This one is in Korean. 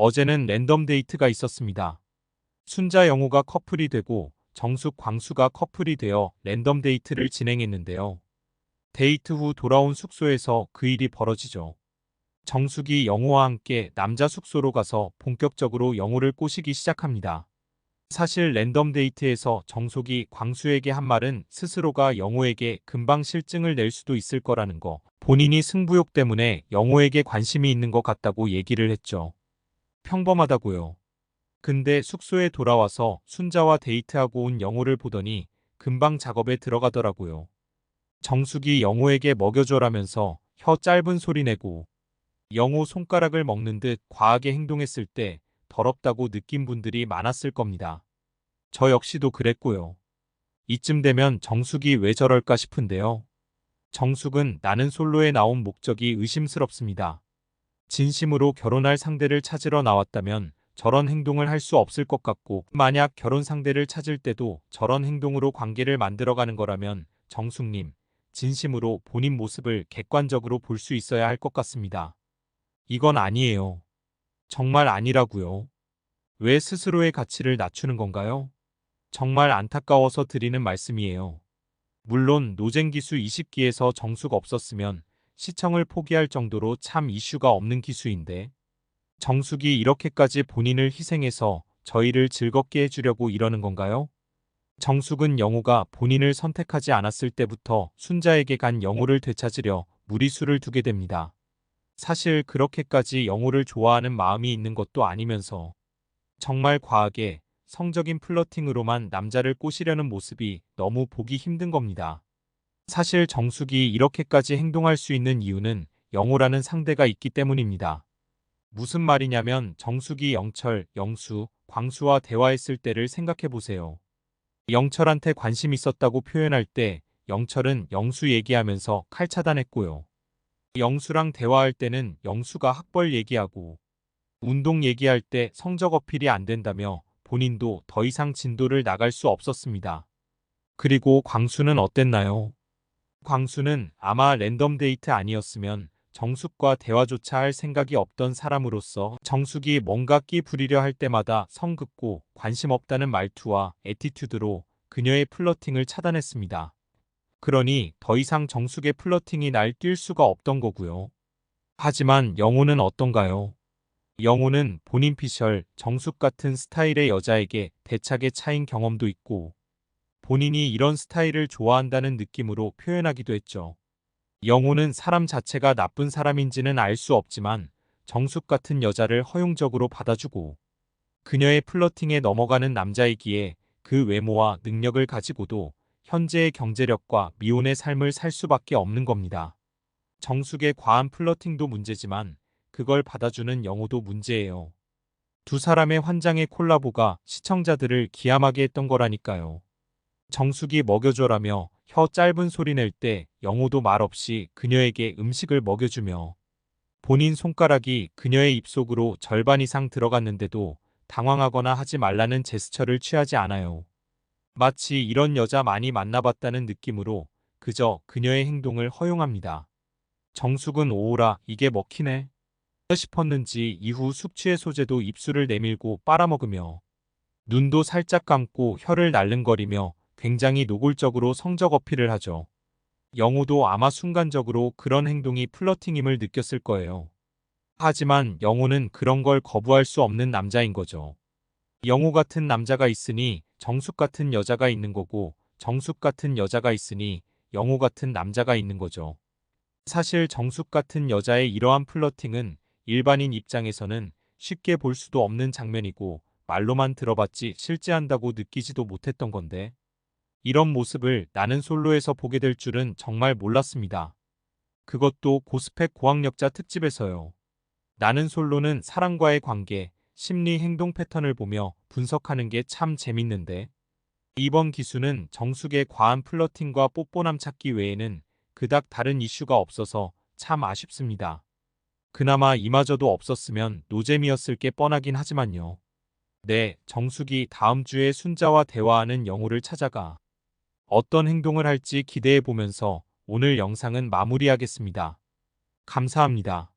어제는 랜덤 데이트가 있었습니다. 순자 영호가 커플이 되고 정숙 광수가 커플이 되어 랜덤 데이트를 진행했는데요. 데이트 후 돌아온 숙소에서 그 일이 벌어지죠. 정숙이 영호와 함께 남자 숙소로 가서 본격적으로 영호를 꼬시기 시작합니다. 사실 랜덤 데이트에서 정숙이 광수에게 한 말은 스스로가 영호에게 금방 실증을 낼 수도 있을 거라는 거, 본인이 승부욕 때문에 영호에게 관심이 있는 것 같다고 얘기를 했죠. 평범하다고요. 근데 숙소에 돌아와서 순자와 데이트하고 온 영호를 보더니 금방 작업에 들어가더라고요. 정숙이 영호에게 먹여줘라면서 혀 짧은 소리 내고 영호 손가락을 먹는 듯 과하게 행동했을 때 더럽다고 느낀 분들이 많았을 겁니다. 저 역시도 그랬고요. 이쯤 되면 정숙이 왜 저럴까 싶은데요. 정숙은 나는 솔로에 나온 목적이 의심스럽습니다. 진심으로 결혼할 상대를 찾으러 나왔다면 저런 행동을 할 수 없을 것 같고, 만약 결혼 상대를 찾을 때도 저런 행동으로 관계를 만들어가는 거라면 정숙님, 진심으로 본인 모습을 객관적으로 볼 수 있어야 할 것 같습니다. 이건 아니에요. 정말 아니라고요. 왜 스스로의 가치를 낮추는 건가요? 정말 안타까워서 드리는 말씀이에요. 물론 노잼 기수 20기에서 정숙 없었으면 시청을 포기할 정도로 참 이슈가 없는 기수인데, 정숙이 이렇게까지 본인을 희생해서 저희를 즐겁게 해주려고 이러는 건가요? 정숙은 영호가 본인을 선택하지 않았을 때부터 순자에게 간 영호를 되찾으려 무리수를 두게 됩니다. 사실 그렇게까지 영호를 좋아하는 마음이 있는 것도 아니면서 정말 과하게 성적인 플러팅으로만 남자를 꼬시려는 모습이 너무 보기 힘든 겁니다. 사실 정숙이 이렇게까지 행동할 수 있는 이유는 영호라는 상대가 있기 때문입니다. 무슨 말이냐면 정숙이 영철, 영수, 광수와 대화했을 때를 생각해 보세요. 영철한테 관심 있었다고 표현할 때 영철은 영수 얘기하면서 칼 차단했고요. 영수랑 대화할 때는 영수가 학벌 얘기하고 운동 얘기할 때 성적 어필이 안 된다며 본인도 더 이상 진도를 나갈 수 없었습니다. 그리고 광수는 어땠나요? 광수는 아마 랜덤 데이트 아니었으면 정숙과 대화조차 할 생각이 없던 사람으로서 정숙이 뭔가 끼 부리려 할 때마다 성긋고 관심 없다는 말투와 애티튜드로 그녀의 플러팅을 차단했습니다. 그러니 더 이상 정숙의 플러팅이 날 뛸 수가 없던 거고요. 하지만 영호는 어떤가요? 영호는 본인 피셜, 정숙 같은 스타일의 여자에게 대차게 차인 경험도 있고 본인이 이런 스타일을 좋아한다는 느낌으로 표현하기도 했죠. 영호는 사람 자체가 나쁜 사람인지는 알 수 없지만 정숙 같은 여자를 허용적으로 받아주고 그녀의 플러팅에 넘어가는 남자이기에 그 외모와 능력을 가지고도 현재의 경제력과 미혼의 삶을 살 수밖에 없는 겁니다. 정숙의 과한 플러팅도 문제지만 그걸 받아주는 영호도 문제예요. 두 사람의 환장의 콜라보가 시청자들을 기함하게 했던 거라니까요. 정숙이 먹여줘라며 혀 짧은 소리 낼 때 영호도 말없이 그녀에게 음식을 먹여주며 본인 손가락이 그녀의 입속으로 절반 이상 들어갔는데도 당황하거나 하지 말라는 제스처를 취하지 않아요. 마치 이런 여자 많이 만나봤다는 느낌으로 그저 그녀의 행동을 허용합니다. 정숙은 오호라 이게 먹히네 싶었는지 이후 숙취의 소재도 입술을 내밀고 빨아먹으며 눈도 살짝 감고 혀를 날름거리며 굉장히 노골적으로 성적 어필을 하죠. 영호도 아마 순간적으로 그런 행동이 플러팅임을 느꼈을 거예요. 하지만 영호는 그런 걸 거부할 수 없는 남자인 거죠. 영호 같은 남자가 있으니 정숙 같은 여자가 있는 거고 정숙 같은 여자가 있으니 영호 같은 남자가 있는 거죠. 사실 정숙 같은 여자의 이러한 플러팅은 일반인 입장에서는 쉽게 볼 수도 없는 장면이고 말로만 들어봤지 실제 한다고 느끼지도 못했던 건데 이런 모습을 나는 솔로에서 보게 될 줄은 정말 몰랐습니다. 그것도 고스펙 고학력자 특집에서요. 나는 솔로는 사람과의 관계, 심리 행동 패턴을 보며 분석하는 게 참 재밌는데 이번 기수는 정숙의 과한 플러팅과 뽀뽀남 찾기 외에는 그닥 다른 이슈가 없어서 참 아쉽습니다. 그나마 이마저도 없었으면 노잼이었을 게 뻔하긴 하지만요. 네, 정숙이 다음 주에 순자와 대화하는 영호를 찾아가 어떤 행동을 할지 기대해 보면서 오늘 영상은 마무리하겠습니다. 감사합니다.